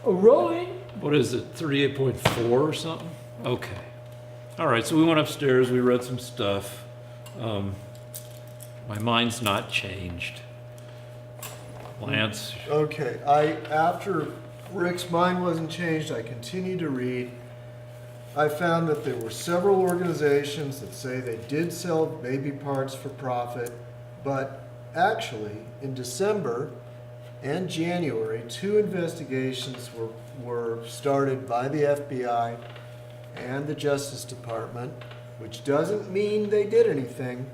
Oh, really? What is it, 38.4 or something? Okay. All right, so we went upstairs, we read some stuff. My mind's not changed. Lance? Okay, after Rick's mind wasn't changed, I continued to read. I found that there were several organizations that say they did sell baby parts for profit, but actually, in December and January, 2 investigations were started by the FBI and the Justice Department, which doesn't mean they did anything,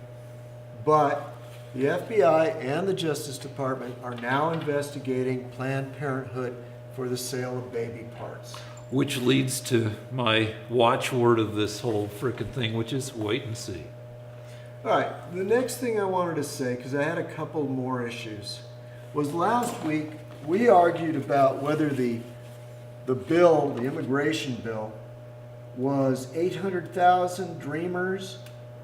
but the FBI and the Justice Department are now investigating Planned Parenthood for the sale of baby parts. Which leads to my watchword of this whole frickin' thing, which is wait and see. All right, the next thing I wanted to say, because I had a couple more issues, was last week we argued about whether the bill, the immigration bill, was 800,000 dreamers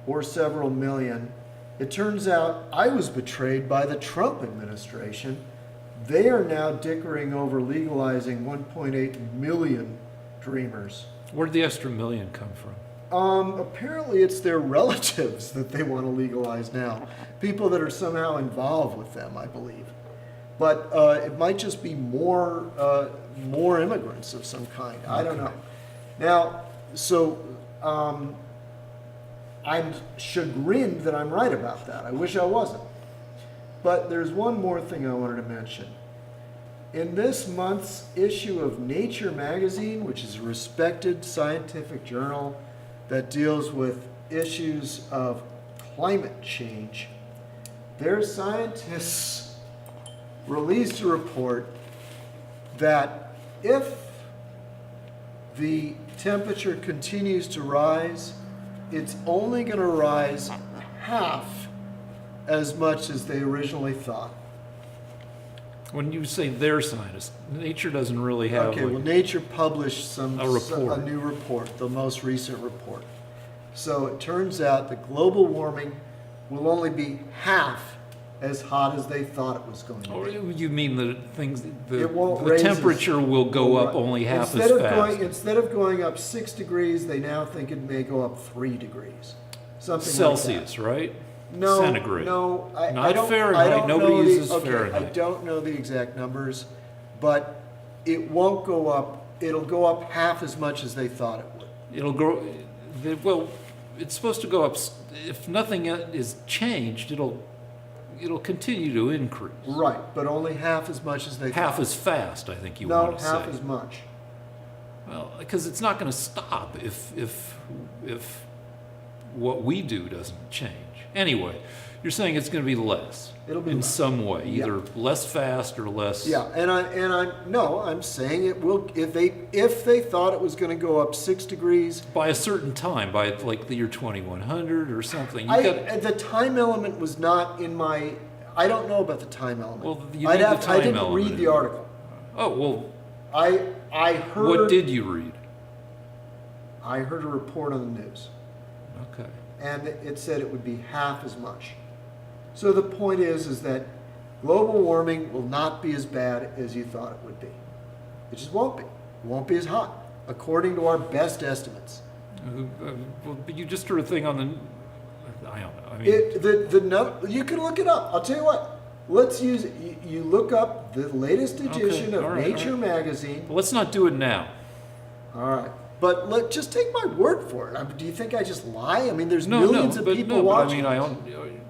or several million. It turns out I was betrayed by the Trump administration. They are now dickering over legalizing 1.8 million dreamers. Where'd the extra million come from? Apparently it's their relatives that they want to legalize now. People that are somehow involved with them, I believe. But it might just be more immigrants of some kind. I don't know. Now, so I'm chagrined that I'm right about that. I wish I wasn't. But there's one more thing I wanted to mention. In this month's issue of Nature magazine, which is a respected scientific journal that deals with issues of climate change, their scientists released a report that if the temperature continues to rise, it's only going to rise half as much as they originally thought. When you say their scientists, Nature doesn't really have. Okay, well, Nature published a new report, the most recent report. So it turns out that global warming will only be half as hot as they thought it was going to be. Oh, you mean the The temperature will go up only half as fast? Instead of going up 6 degrees, they now think it may go up 3 degrees. Something Celsius, like that. Right? No, Centigrade. no, Not Fahrenheit. Nobody uses Fahrenheit. I don't know the exact numbers, but it won't go up. It'll go up half as much as they thought it would. It'll grow. Well, it's supposed to go up. If nothing is changed, it'll continue to increase. Right, but only half as much as they thought. Half as fast, I think you want to say. No, half as much. Well, because it's not going to stop if what we do doesn't change. Anyway, you're saying it's going to be less. It'll be in less. Some way, either less fast or less. Yeah, I'm saying it will if they thought it was going to go up 6 degrees by a certain time, by like the year 2100 or something. The time element was not in my. I don't know about the time element. Well, I didn't read the article. Oh well. I heard. What did you read? I heard a report on the news. Okay. And it said it would be half as much. So the point is that global warming will not be as bad as you thought it would be. It just won't be. It won't be as hot, according to our best estimates. Well, but you just heard a thing on the. I don't know. I mean, you can look it up. I'll tell you what. Let's use it. You look up the latest edition of Nature magazine. Well, let's not do it now. All right. But just take my word for it. Do you think I just lie? I mean, there's millions of people watching. I mean,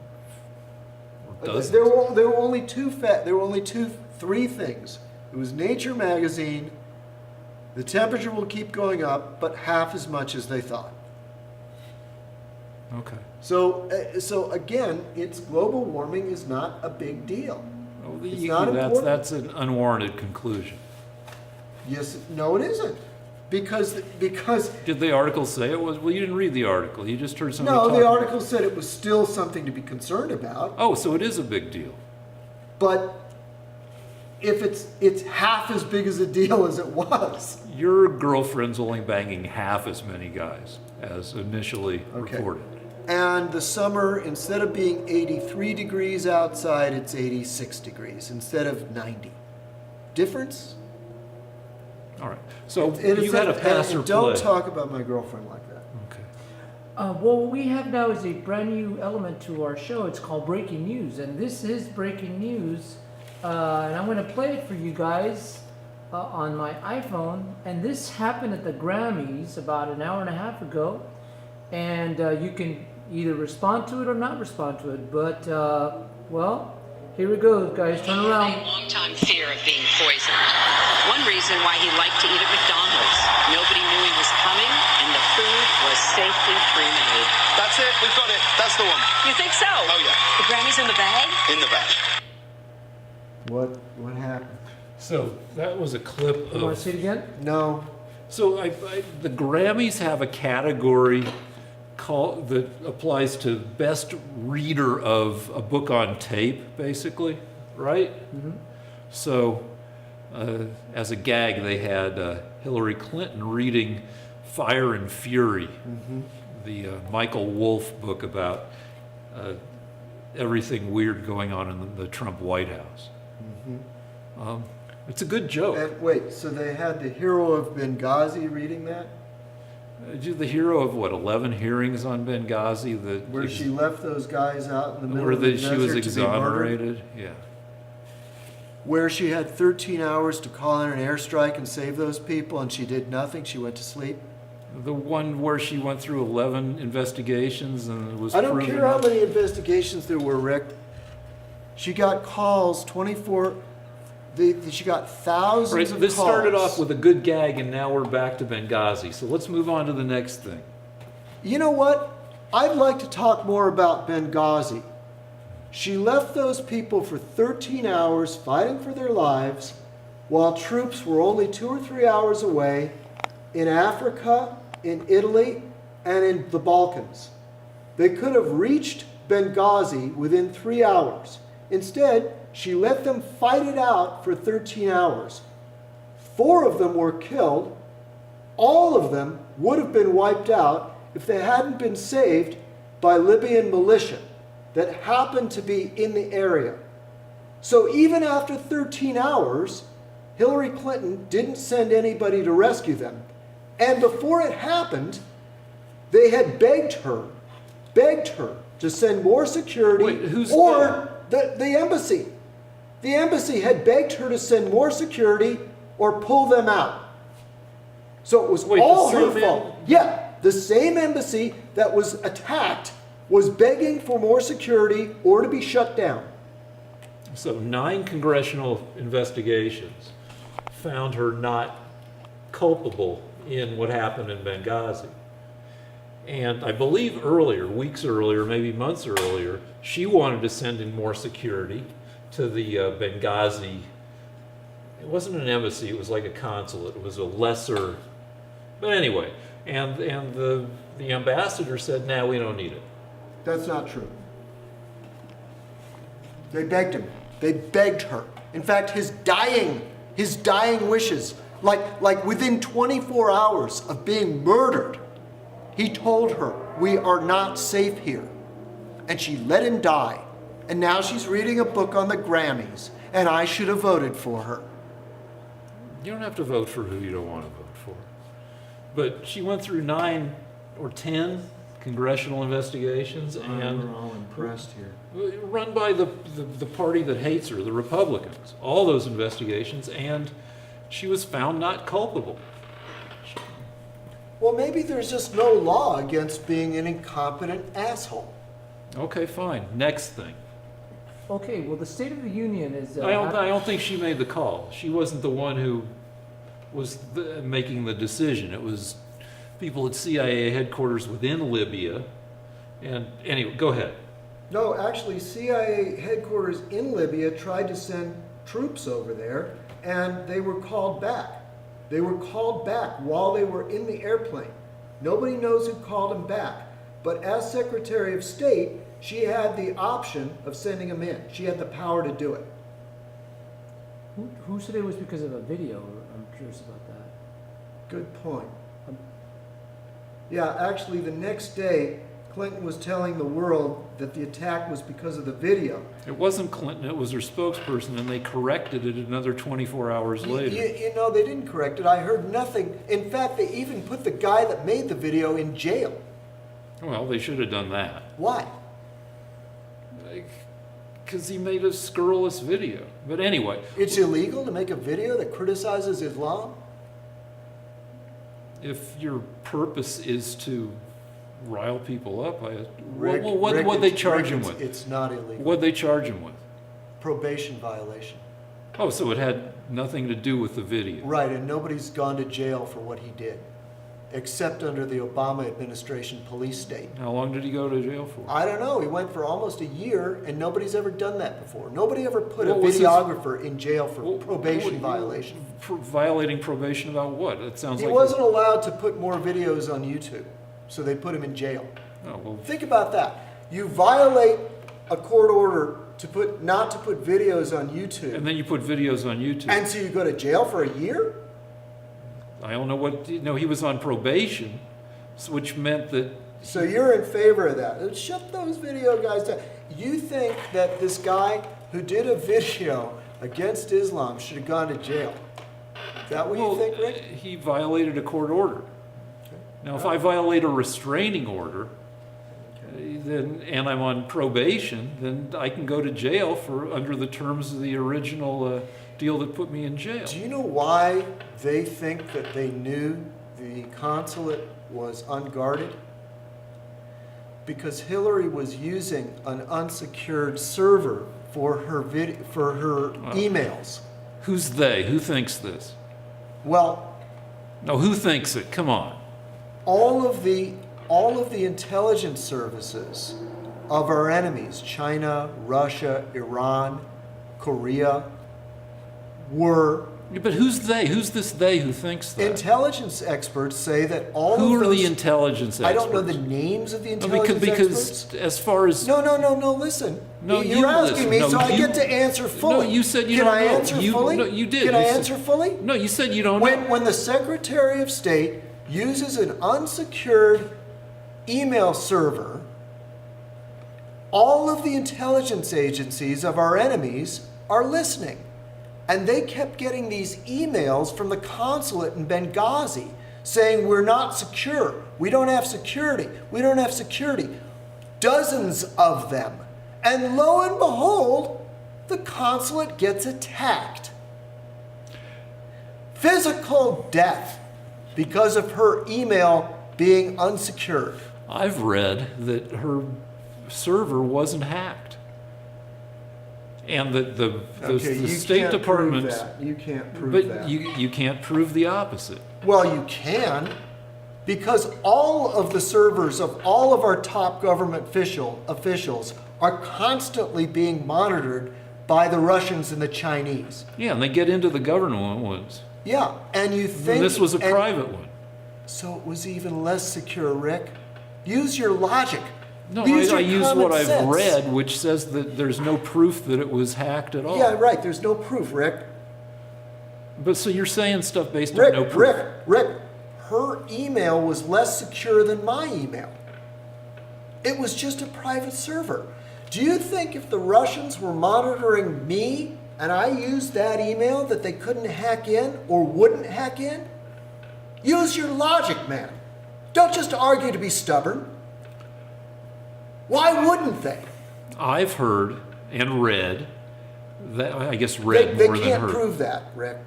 there were only three things. It was Nature magazine. The temperature will keep going up, but half as much as they thought. Okay. So again, it's global warming is not a big deal. Well, it's not important. That's an unwarranted conclusion. Yes. No, it isn't. Because did the article say it was? Well, you didn't read the article. You just heard somebody. No, talk the article said it was still something to be concerned about. Oh, so it is a big deal. But if it's half as big as a deal as it was. Your girlfriend's only banging half as many guys as initially reported. And the summer, instead of being 83 degrees outside, it's 86 degrees instead of 90. Difference? All right. So And you had a pass or and don't play. talk about my girlfriend like that. Okay. Well, what we have now is a brand new element to our show. It's called Breaking News, and this is breaking news. And I'm going to play it for you guys on my iPhone. And this happened at the Grammys about an hour and a half ago. And you can either respond to it or not respond to it. But, well, here we go, guys. Turn around. A long-time fear of being poisoned. One reason why he liked to eat at McDonald's. Nobody knew he was coming, and the food was safely pre-made. That's it. We've got it. That's the one. You think so? Oh, yeah. The Grammys in the bag? In the bag. What happened? So that was a clip You want to of. see it again? No. So the Grammys have a category that applies to best reader of a book on tape, basically, right? Mm-hmm. So as a gag, they had Hillary Clinton reading Fire and Fury, the Michael Wolff book about everything weird going on in the Trump White House. It's a good joke. And wait, so they had the hero of Benghazi reading that? The hero of what, 11 hearings on Benghazi? Where she left those guys out in the middle where of the she was desert to be murdered? exonerated? Yeah. Where she had 13 hours to call in an airstrike and save those people, and she did nothing. She went to sleep. The one where she went through 11 investigations and was I don't proven care how not- many investigations there were, Rick. She got calls 24. She got thousands Right, of this calls. started off with a good gag, and now we're back to Benghazi. So let's move on to the next thing. You know what? I'd like to talk more about Benghazi. She left those people for 13 hours fighting for their lives while troops were only 2 or 3 hours away in Africa, in Italy, and in the Balkans. They could have reached Benghazi within 3 hours. Instead, she let them fight it out for 13 hours. 4 of them were killed. All of them would have been wiped out if they hadn't been saved by Libyan militia that happened to be in the area. So even after 13 hours, Hillary Clinton didn't send anybody to rescue them. And before it happened, they had begged her to send more security. Wait, who's or the embassy. The embassy had begged her to send more security or pull them out. So it was Wait, all the her same fault. Yeah, the same embassy that was attacked was begging for more security or to be shut down. So 9 congressional investigations found her not culpable in what happened in Benghazi. And I believe earlier, weeks earlier, maybe months earlier, she wanted to send in more security to the Benghazi. It wasn't an embassy, it was like a consulate. It was a lesser, but anyway. And the ambassador said, "Nah, we don't need it." That's not true. They begged him. They begged her. In fact, his dying wishes, like within 24 hours of being murdered, he told her, "We are not safe here." And she let him die. And now she's reading a book on the Grammys, and I should have voted for her. You don't have to vote for who you don't want to vote for. But she went through 9 or 10 congressional investigations, and We're all impressed here. run by the party that hates her, the Republicans. All those investigations, and she was found not culpable. Well, maybe there's just no law against being an incompetent asshole. Okay, fine. Next thing. Okay, well, the State of the Union is... I don't think she made the call. She wasn't the one who was making the decision. It was people at CIA headquarters within Libya. And anyway, go ahead. No, actually, CIA headquarters in Libya tried to send troops over there, and they were called back. They were called back while they were in the airplane. Nobody knows who called them back. But as Secretary of State, she had the option of sending them in. She had the power to do it. Who said it was because of a video? I'm curious about that. Good point. Yeah, actually, the next day, Clinton was telling the world that the attack was because of the video. It wasn't Clinton, it was her spokesperson, and they corrected it another 24 hours later. You know, they didn't correct it. I heard nothing. In fact, they even put the guy that made the video in jail. Well, they should have done that. Why? Because he made a scurrilous video. But anyway. It's illegal to make a video that criticizes Islam? If your purpose is to rile people up, Rick, what'd they charge him with? It's not illegal. What'd they charge him with? Probation violation. Oh, so it had nothing to do with the video. Right, and nobody's gone to jail for what he did, except under the Obama administration police state. How long did he go to jail for? I don't know. He went for almost a year, and nobody's ever done that before. Nobody ever put a What was videographer in jail for probation violation. Violating probation about what? It sounds He like wasn't allowed to put more videos on YouTube, so they put him in jail. Oh, well, Think about that. You violate a court order not to put videos on YouTube, and then you put videos on YouTube. and so you go to jail for a year? I don't know what. No, he was on probation, which meant that. So you're in favor of that. Shut those video guys down. You think that this guy who did a video against Islam should have gone to jail? Is that what you think, Rick? He violated a court order. Now, if I violate a restraining order, then and I'm on probation, then I can go to jail for under the terms of the original deal that put me in jail. Do you know why they think that they knew the consulate was unguarded? Because Hillary was using an unsecured server for her emails. Who's they? Who thinks this? Well, No, who thinks it? Come on. all of the intelligence services of our enemies, China, Russia, Iran, Korea, were But who's they? Who's this they who thinks that? intelligence experts say that all Who of are those, the intelligence experts? I don't know the names of the No, intelligence because experts. as far as No, listen. No, You're you asking listen. me, No, so I you- get to answer fully. No, you said you Can don't I know. answer You- fully? no, you did. Can You I said- answer fully? No, you said you don't know. When the Secretary of State uses an unsecured email server, all of the intelligence agencies of our enemies are listening. And they kept getting these emails from the consulate in Benghazi saying, we're not secure. We don't have security. We don't have security. Dozens of them. And lo and behold, the consulate gets attacked. Physical death because of her email being unsecured. I've read that her server wasn't hacked, and that the State Department. You can't prove But that. you can't prove the opposite. Well, you can, because all of the servers of all of our top government officials are constantly being monitored by the Russians and the Chinese. Yeah, and they get into the government ones. Yeah, and you think And this was a and- private one. So it was even less secure, Rick. Use your logic. No, Use I your use common what I've sense. read, which says that there's no proof that it was hacked at all. Yeah, right. There's no proof, Rick. But so you're saying stuff based on no proof. Rick, her email was less secure than my email. It was just a private server. Do you think if the Russians were monitoring me and I used that email that they couldn't hack in or wouldn't hack in? Use your logic, man. Don't just argue to be stubborn. Why wouldn't they? I've heard and read that, I guess read They more than can't heard. prove that, Rick.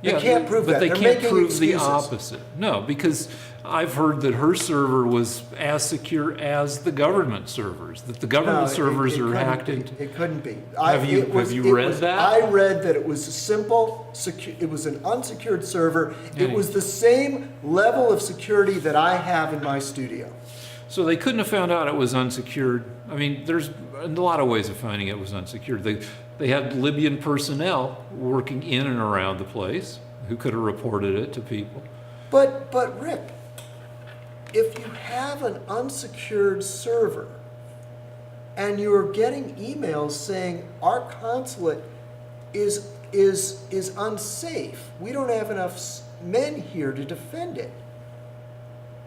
They Yeah, can't prove but that. they They're can't making prove the excuses. opposite. No, because I've heard that her server was as secure as the government servers. That the government No, servers it are couldn't hacked be. into. It couldn't be. Have you read that? I read that it was a simple, it was an unsecured server. It Yeah. was the same level of security that I have in my studio. So they couldn't have found out it was unsecured. I mean, there's a lot of ways of finding it was unsecured. They had Libyan personnel working in and around the place who could have reported it to people. But Rick, if you have an unsecured server and you're getting emails saying our consulate is unsafe, we don't have enough men here to defend it.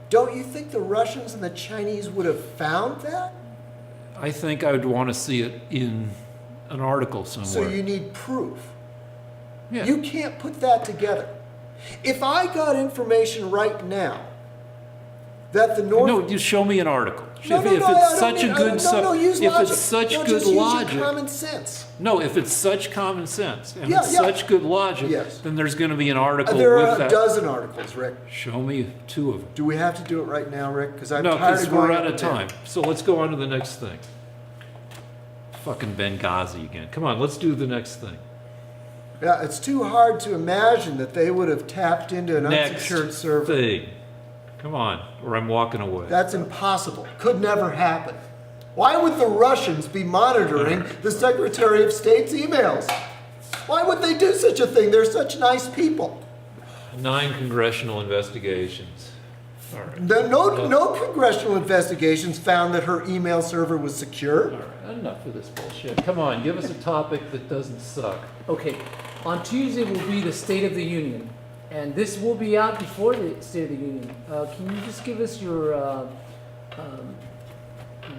don't you think the Russians and the Chinese would have found that? I think I would want to see it in an article somewhere. So you need proof. Yeah. You can't put that together. If I got information right now that the North... No, you show me an article. No, if no, if no, it's I such don't a mean- good no, use if logic. it's such No, good just use your logic. common sense. No, if it's such common sense and Yeah, it's yeah. such good logic, Yes. then there's going to be an article There with are a that. dozen articles, Rick. Show me 2 of them. Do we have to do it right now, Rick? Because I'm No, tired because of going we're up out of and down. time. So let's go on to the next thing. Fucking Benghazi again. Come on, let's do the next thing. Yeah, it's too hard to imagine that they would have tapped into an Next unsecured server. thing. Come on, or I'm walking away. That's impossible. Could never happen. Why would the Russians be monitoring the Secretary of State's emails? Why would they do such a thing? They're such nice people. 9 congressional investigations. All right. No congressional investigations found that her email server was secure. All right, enough of this bullshit. Come on, give us a topic that doesn't suck. Okay, on Tuesday will be the State of the Union, and this will be out before the State of the Union. Can you just give us your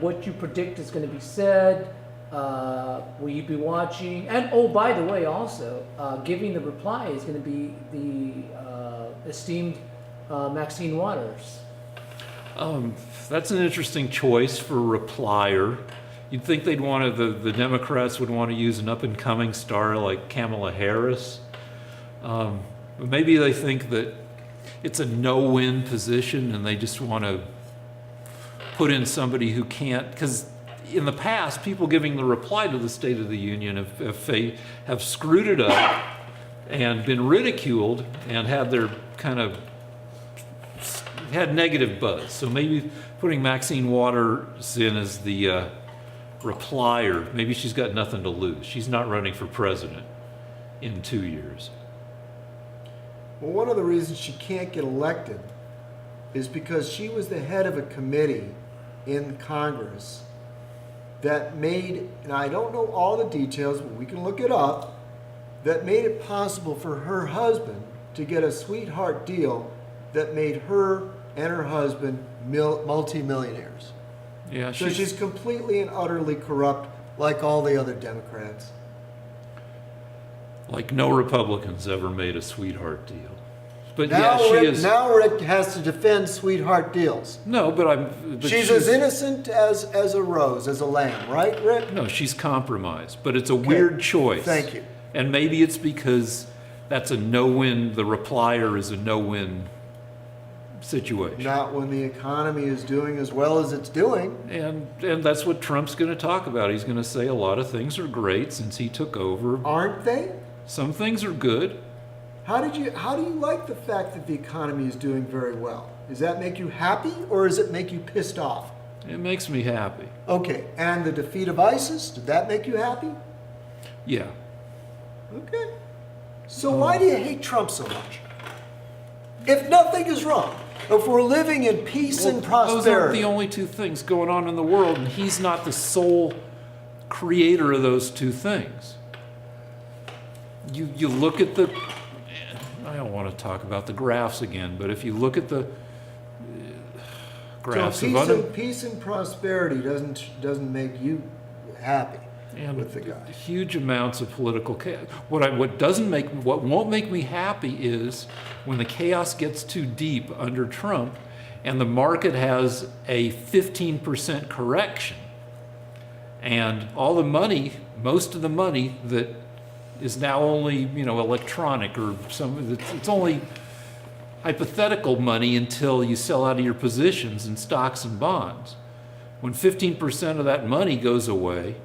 what you predict is going to be said? Will you be watching? And oh, by the way, also giving the reply is going to be the esteemed Maxine Waters. That's an interesting choice for a replier. You'd think they'd want to, the Democrats would want to use an up-and-coming star like Kamala Harris. But maybe they think that it's a no-win position and they just want to put in somebody who can't, because in the past, people giving the reply to the State of the Union have screwed it up and been ridiculed and had their kind of had negative buzz. So maybe putting Maxine Waters in as the replier, maybe she's got nothing to lose. She's not running for president in 2 years. Well, one of the reasons she can't get elected is because she was the head of a committee in Congress that made, and I don't know all the details, but we can look it up, that made it possible for her husband to get a sweetheart deal that made her and her husband multimillionaires. Yeah, So she's completely and utterly corrupt, like all the other Democrats. like no Republicans ever made a sweetheart deal. But Now, yeah, she Rick, is. now Rick has to defend sweetheart deals. No, but She's as innocent as a rose, as a lamb, right, Rick? No, she's compromised, but it's a weird choice. Thank you. And maybe it's because that's a no-win. The replier is a no-win situation. Not when the economy is doing as well as it's doing. And that's what Trump's going to talk about. He's going to say a lot of things are great since he took over. Aren't they? Some things are good. How do you like the fact that the economy is doing very well? Does that make you happy or does it make you pissed off? It makes me happy. Okay, and the defeat of ISIS, did that make you happy? Yeah. Okay. So why do you hate Trump so much? If nothing is wrong, if we're living in peace and Those aren't prosperity. the only two things going on in the world, and he's not the sole creator of those two things. You look at the, I don't want to talk about the graphs again, but if you look at the graphs So of peace and prosperity doesn't make you happy and with the guy. huge amounts of political chaos. What won't make me happy is when the chaos gets too deep under Trump, and the market has a 15% correction, and all the money, most of the money that is now only electronic or it's only hypothetical money until you sell out of your positions in stocks and bonds. When 15% of that money goes away,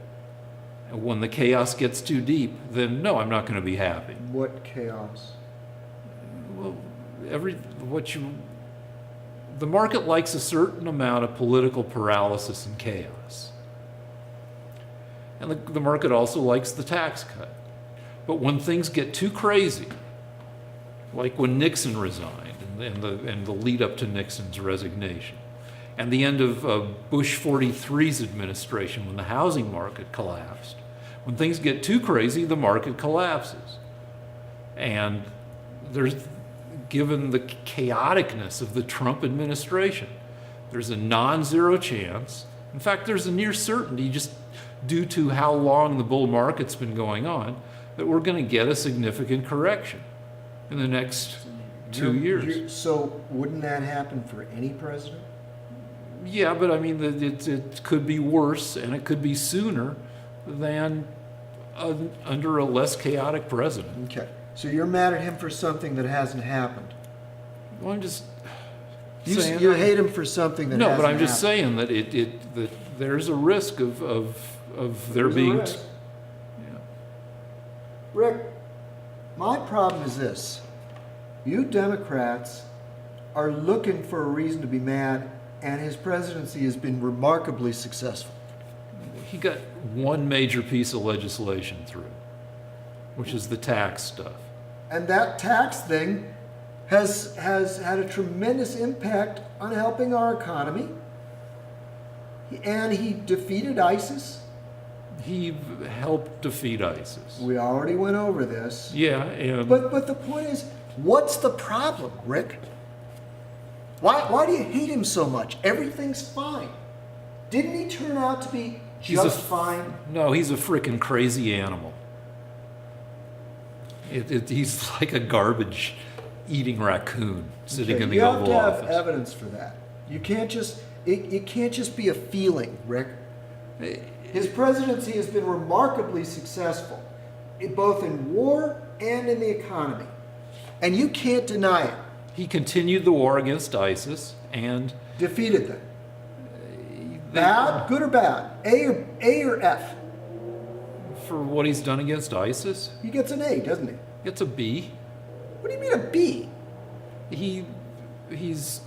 and when the chaos gets too deep, then no, I'm not going to be happy. What chaos? Well, the market likes a certain amount of political paralysis and chaos. And the market also likes the tax cut. But when things get too crazy, like when Nixon resigned and the lead up to Nixon's resignation, and the end of Bush 43's administration when the housing market collapsed, when things get too crazy, the market collapses. And given the chaoticness of the Trump administration. There's a non-zero chance. In fact, there's a near certainty, just due to how long the bull market's been going on, that we're going to get a significant correction in the next 2 years. So wouldn't that happen for any president? Yeah, but I mean, it could be worse, and it could be sooner than under a less chaotic president. Okay. So you're mad at him for something that hasn't happened. Well, I'm just You saying hate him for something that no, hasn't but I'm just happened. saying that there's a risk of there There's a being. risk. Yeah. Rick, my problem is this. You Democrats are looking for a reason to be mad, and his presidency has been remarkably successful. He got one major piece of legislation through, which is the tax stuff. And that tax thing has had a tremendous impact on helping our economy. And he defeated ISIS. He helped defeat ISIS. We already went over this. Yeah, and But the point is, what's the problem, Rick? Why do you hate him so much? Everything's fine. Didn't he turn out to be just fine? No, he's a frickin' crazy animal. He's like a garbage-eating raccoon sitting in the you have Oval to have Office. evidence for that. You can't just it can't just be a feeling, Rick. His presidency has been remarkably successful, both in war and in the economy, and you can't deny it. He continued the war against ISIS and Defeated them. Bad, good or bad? A or F? for what he's done against ISIS, He gets an A, doesn't he? it's a B. What do you mean a B? He's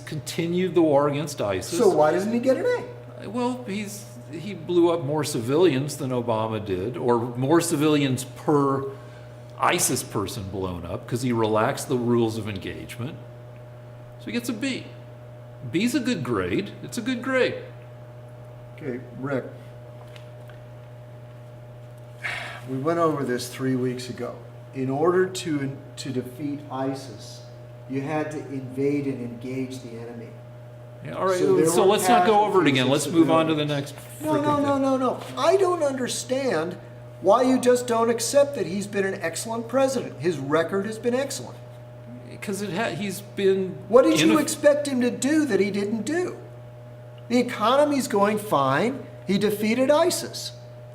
continued the war against ISIS. So why doesn't he get an A? Well, he blew up more civilians than Obama did, or more civilians per ISIS person blown up, because he relaxed the rules of engagement. So he gets a B. B's a good grade. It's a good grade. Okay, Rick. We went over this 3 weeks ago. In order to defeat ISIS, you had to invade and engage the enemy. Yeah, all right, So there so were let's not go over it casualties again. of Let's move on to the civilians. next. No. I don't understand why you just don't accept that he's been an excellent president. His record has been excellent. Because he's been. What did you expect him to do that he didn't do? The economy's going fine. He defeated ISIS.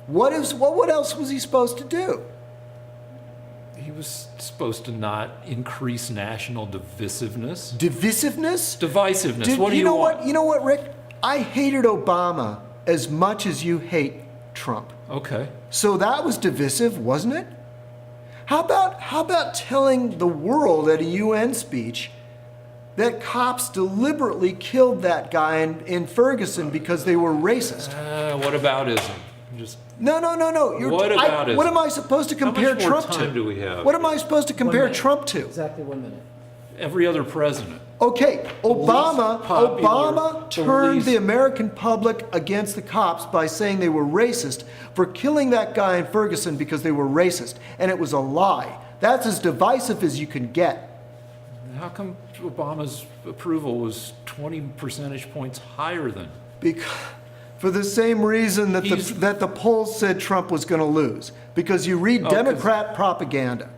What else was he supposed to do? He was supposed to not increase national divisiveness. Divisiveness? Divisiveness. What do you want? You know what, Rick? I hated Obama as much as you hate Trump. Okay. So that was divisive, wasn't it? How about telling the world at a UN speech that cops deliberately killed that guy in Ferguson because they were racist? What aboutism? Just No. What about it? What am I supposed to compare much more Trump to? time do we have? What am I supposed to compare minute. Trump to? Exactly 1 minute. every other president. Okay, Obama popular, turned least- the American public against the cops by saying they were racist for killing that guy in Ferguson because they were racist, and it was a lie. That's as divisive as you can get. How come Obama's approval was 20 percentage points higher than? Because, for the same reason that He's- that the polls said Trump was going to lose. Because you read 'cause- Democrat propaganda.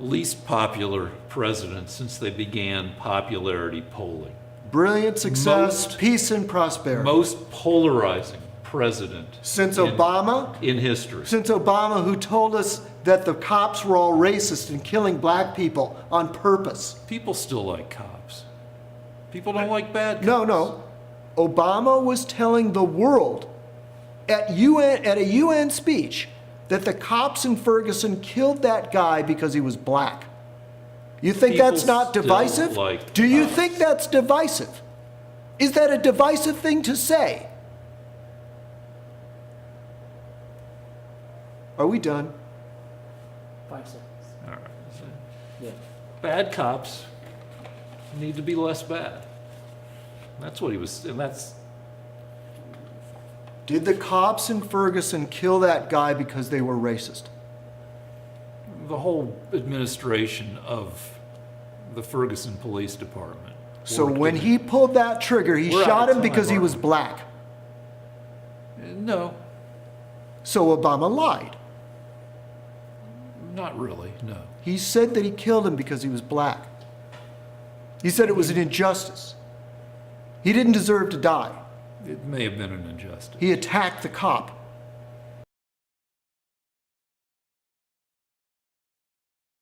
Least popular president since they began popularity polling. Brilliant success, Most- peace, and prosperity. Most polarizing president Since in- Obama? in history. Since Obama, who told us that the cops were all racist and killing black people on purpose. People still like cops. People don't like bad cops. No. Obama was telling the world at a UN speech that the cops in Ferguson killed that guy because he was black. You think People that's not still divisive? like Do you cops. think that's divisive? Is that a divisive thing to say? Are we done? 5 seconds. All right. So Yeah. bad cops need to be less bad. That's what he was, and that's Did the cops in Ferguson kill that guy because they were racist? the whole administration of the Ferguson Police Department. So worked when in- he pulled that trigger, he We're out shot of him time, because he Mark. was black. No, So Obama lied. not really, no. He said that he killed him because he was black. He said it was an injustice. He didn't deserve to die. It may have been an injustice. He attacked the cop.